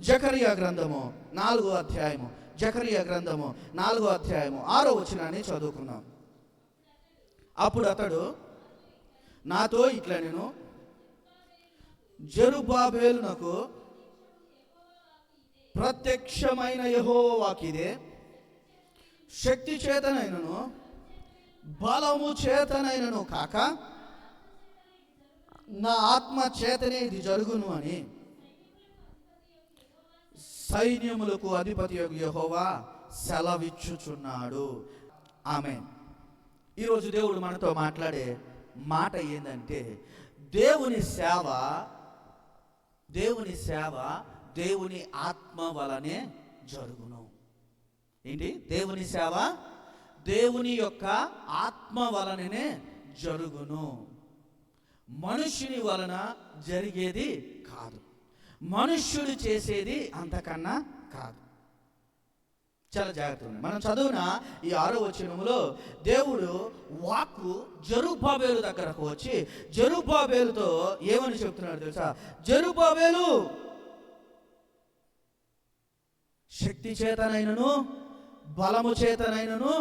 జకరియా గ్రంథము 4వ అధ్యాయము, జకరియా గ్రంథము 4వ అధ్యాయము 6వ వచనాన్ని చదువుకున్నాం. అప్పుడు అతడు నాతో ఇట్లా, నేను జెరుబ్బాబెలునకు ప్రత్యక్షమైన యెహోవా వాక్కిదే, శక్తి చేతనైనను బలము చేతనైనను కాక నా ఆత్మ చేతనే ఇది జరుగును అని సైన్యములకు అధిపతి యెహోవా సెలవిచ్చుచున్నాడు. ఆమేన్. ఈరోజు దేవుడు మనతో మాట్లాడే మాట ఏంటంటే, దేవుని సేవ దేవుని ఆత్మ వలనే జరుగును. ఏంటి? దేవుని సేవ దేవుని యొక్క ఆత్మ వలననే జరుగును. మనుష్యుని వలన జరిగేది కాదు, మనుష్యుడు చేసేది అంతకన్నా కాదు. చాలా జాగ్రత్తగా మనం చదువున ఈ 6వ వచనములో దేవుడు వాక్కు జెరుబ్బాబెలు దగ్గరకు వచ్చి జెరుబ్బాబెలుతో ఏమని చెప్తున్నాడు తెలుసా? జెరుబ్బాబెలు, శక్తి చేతనైనను బలము చేతనైనను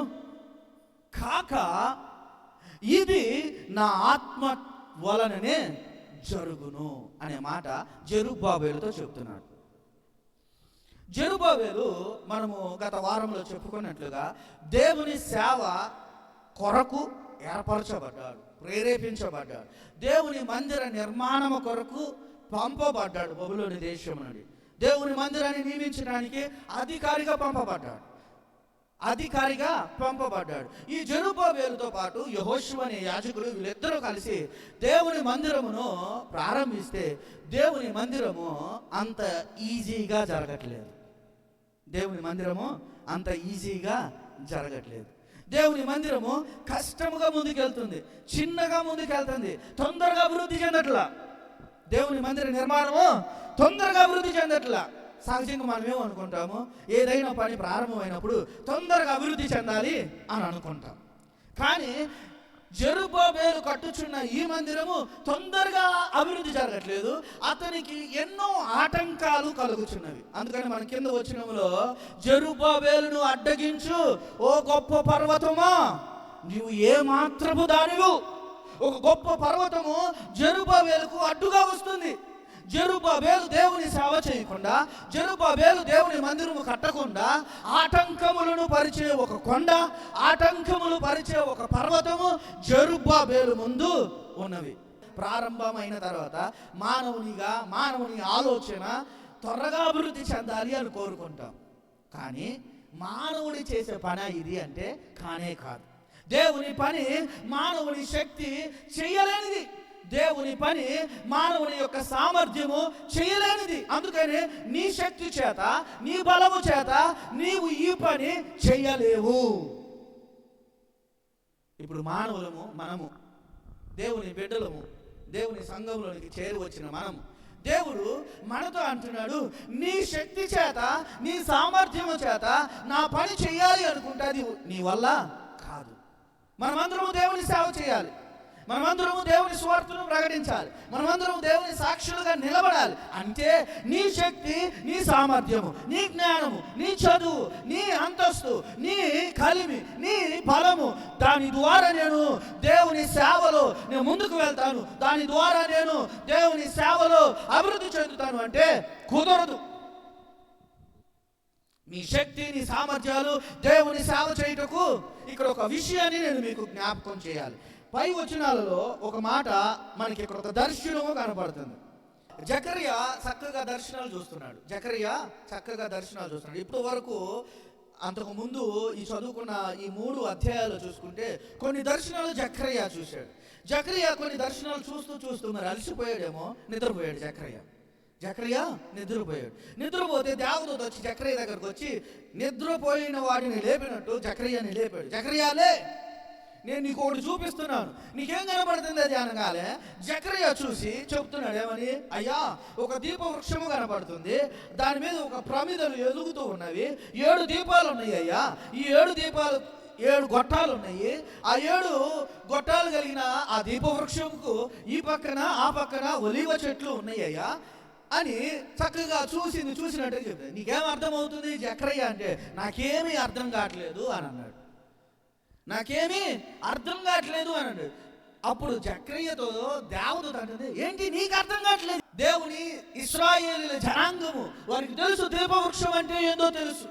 కాక ఇది నా ఆత్మ వలననే జరుగును అనే మాట జెరుబ్బాబెలుతో చెప్తున్నాడు. జెరుబ్బాబెలు మనము గత వారంలో చెప్పుకున్నట్లుగా దేవుని సేవ కొరకు ఏర్పరచబడ్డాడు, ప్రేరేపించబడ్డాడు. దేవుని మందిర నిర్మాణము కొరకు పంపబడ్డాడు. బబులోని దేశం నుండి దేవుని మందిరాన్ని నియమించడానికి అధికారిగా పంపబడ్డాడు. ఈ జెరుబ్బాబెలుతో పాటు యెహోషువ అనే యాజకుడు, వీళ్ళిద్దరూ కలిసి దేవుని మందిరమును ప్రారంభిస్తే దేవుని మందిరము అంత ఈజీగా జరగట్లేదు. దేవుని మందిరము దేవుని మందిరము కష్టముగా ముందుకెళ్తుంది, చిన్నగా ముందుకెళ్తుంది, తొందరగా అభివృద్ధి చెందట్లా. దేవుని మందిర నిర్మాణము తొందరగా అభివృద్ధి చెందట్లా. సహజంగా మనం ఏమనుకుంటాము, ఏదైనా పని ప్రారంభమైనప్పుడు తొందరగా అభివృద్ధి చెందాలి అని అనుకుంటాం. కానీ జెరుబ్బాబెలు కట్టుచున్న ఈ మందిరము తొందరగా అభివృద్ధి జరగట్లేదు, అతనికి ఎన్నో ఆటంకాలు కలుగుచున్నవి. అందుకని మన కింద వచనములో జెరుబ్బాబెలును అడ్డగించు ఓ గొప్ప పర్వతమా, నీవు ఏ మాత్రపు దానివు. ఒక గొప్ప పర్వతము జెరుబ్బాబెలుకు అడ్డుగా వస్తుంది. జెరుబ్బాబెలు దేవుని సేవ చేయకుండా, జెరుబ్బాబెలు దేవుని మందిరము కట్టకుండా ఆటంకములను పరిచే ఒక కొండ, ఆటంకములు పరిచే ఒక పర్వతము జెరుబ్బాబెలు ముందు ఉన్నవి. ప్రారంభమైన తర్వాత మానవుని ఆలోచన త్వరగా అభివృద్ధి చెందాలి అని కోరుకుంటాం. కానీ మానవుడి చేసే పని ఇది అంటే కానే కాదు. దేవుని పని మానవుని శక్తి చేయలేనిది, దేవుని పని మానవుని యొక్క సామర్థ్యము చేయలేనిది. అందుకని నీ శక్తి చేత, నీ బలము చేత నీవు ఈ పని చేయలేవు. ఇప్పుడు మనము దేవుని బిడ్డలము, దేవుని సంఘంలోనికి చేరి వచ్చిన మనము, దేవుడు మనతో అంటున్నాడు, నీ శక్తి చేత, నీ సామర్థ్యము చేత నా పని చేయాలి అనుకుంటే అది నీ వల్ల కాదు. మనమందరము దేవుని సేవ చేయాలి, మనమందరము దేవుని సువార్తను ప్రకటించాలి, మనమందరము దేవుని సాక్షులుగా నిలబడాలి. అంటే నీ శక్తి, నీ సామర్థ్యము, నీ జ్ఞానము, నీ చదువు, నీ అంతస్తు, నీ కలిమి, నీ బలము, దాని ద్వారా నేను దేవుని సేవలో నేను ముందుకు వెళ్తాను, దాని ద్వారా నేను దేవుని సేవలో అభివృద్ధి చెందుతాను అంటే కుదరదు. మీ శక్తి, నీ సామర్థ్యాలు దేవుని సేవ చేయుటకు ఇక్కడ ఒక విషయాన్ని నేను మీకు జ్ఞాపకం చేయాలి. పై వచనాలలో ఒక మాట మనకి ఇక్కడ ఒక దర్శనము కనపడుతుంది. జకరియా చక్కగా దర్శనాలు చూస్తున్నాడు. ఇప్పటి వరకు అంతకు ముందు ఈ చదువుకున్న ఈ 3 అధ్యాయాలు చూసుకుంటే కొన్ని దర్శనాలు జకరియా చూశాడు. జకరియా కొన్ని దర్శనాలు చూస్తూ మరి అలసిపోయాడేమో, నిద్రపోయాడు. జకరియా నిద్రపోతే దేవదూత వచ్చి జకరియా దగ్గరకు వచ్చి నిద్రపోయిన వాడిని లేపినట్టు జకరియాని లేపాడు. జకరియాలే, నేను నీకు ఒకటి చూపిస్తున్నాను, నీకేం కనపడుతుంది అది అనగానే జకరియా చూసి చెప్తున్నాడు ఏమని, అయ్యా ఒక దీప వృక్షము కనపడుతుంది, దాని మీద ఒక ప్రమిదలు ఎదుగుతూ ఉన్నవి, 7 దీపాలు ఉన్నాయి అయ్యా, ఈ 7 గొట్టాలు ఉన్నాయి, ఆ 7 గొట్టాలు కలిగిన ఆ దీప వృక్షంకు ఈ పక్కన ఆ పక్కన ఒలీవ చెట్లు ఉన్నాయి అయ్యా, అని చక్కగా చూసినట్టే చెప్తాడు. నీకేం అర్థమవుతుంది జకర్యా అంటే, నాకేమీ అర్థం కావట్లేదు అని అన్నాడు. నాకేమీ అర్థం కావట్లేదు అని అన్నాడు. అప్పుడు జకర్యాతో దేవదూత అంటుంది, ఏంటి నీకు అర్థం కావట్లేదు? దేవుని ఇశ్రాయేలీయుల జనాంగము వారికి తెలుసు దీపవృక్షం అంటే ఏందో తెలుసు.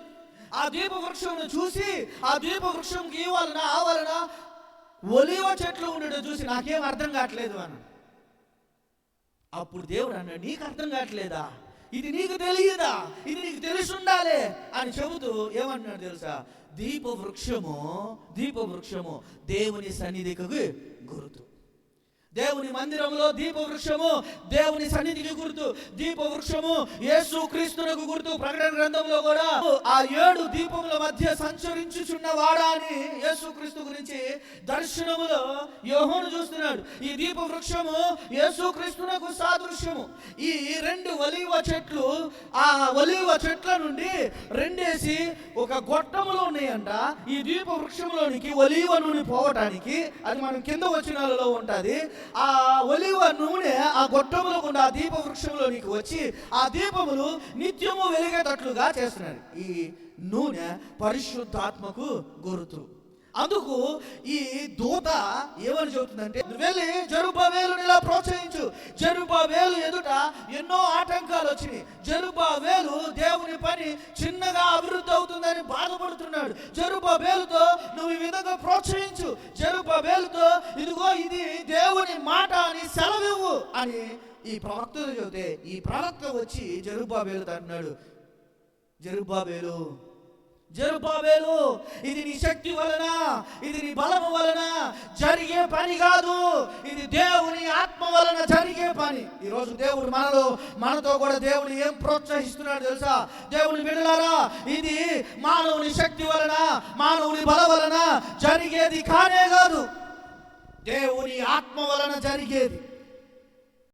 ఆ దీపవృక్షంను చూసి ఆ దీపవృక్షంకి ఆ వలన ఒలివ చెట్లు ఉండడం చూసి నాకేం అర్థం కావట్లేదు అన్నాడు. అప్పుడు దేవుడు అన్నాడు, నీకు అర్థం కావట్లేదా? ఇది నీకు తెలియదా? ఇది నీకు తెలిసి ఉండాలి అని చెబుతూ ఏమంటున్నాడు తెలుసా? దీపవృక్షము దేవుని సన్నిధికి గుర్తు. దేవుని మందిరంలో దీపవృక్షము దేవుని సన్నిధికి గుర్తు. దీపవృక్షము యేసు క్రీస్తునకు గుర్తు. ప్రకటన గ్రంథంలో కూడా ఆ 7 దీపముల మధ్య సంచరించుచున్న వాడా అని యేసు క్రీస్తు గురించి దర్శనములో యోహాను చూస్తున్నాడు. ఈ దీపవృక్షము యేసు క్రీస్తునకు సాదృశ్యము. ఈ 2 ఒలీవ చెట్లు, ఆ ఒలీవ చెట్ల నుండి 2 ఒక గొట్టములో ఉన్నాయంట. ఈ దీపవృక్షంలోనికి ఒలీవ నూనె పోవటానికి, అది మనం కింద వచనాలలో ఉంటుంది. ఆ ఒలివ నూనె ఆ గొట్టములో గుండా ఆ దీప వృక్షంలోనికి వచ్చి ఆ దీపములు నిత్యము వెలిగేటట్లుగా చేస్తున్నారు. ఈ నూనె పరిశుద్ధాత్మకు గుర్తు. అందుకు ఈ దూత ఏమని చెబుతుందంటే, వెళ్ళి జెరుబ్బాబెలుని ఇలా ప్రోత్సహించు. జెరుబ్బాబెలు ఎదుట ఎన్నో ఆటంకాలు వచ్చినాయి. జెరుబ్బాబెలు దేవుని పని చిన్నగా అభివృద్ధి అవుతుందని బాధపడుతున్నాడు. జెరుబ్బాబెలుతో నువ్వు ఈ విధంగా ప్రోత్సహించు. జెరుబ్బాబెలుతో ఇదిగో ఇది దేవుని మాట అని సెలవివ్వు అని ఈ ప్రవక్తలు చెబితే, ఈ ప్రవక్త వచ్చి జెరుబ్బాబెలుతో అన్నాడు, జెరుబ్బాబెలు ఇది నీ శక్తి వలన, ఇది నీ బలము వలన జరిగే పని కాదు, ఇది దేవుని ఆత్మ వలన జరిగే పని. ఈరోజు దేవుడు మనతో కూడా దేవుడు ఏం ప్రోత్సహిస్తున్నాడు తెలుసా? దేవుని బిడ్డలారా, ఇది మానవుని శక్తి వలన, మానవుని బల వలన జరిగేది కానే కాదు, దేవుని ఆత్మ వలన జరిగేది.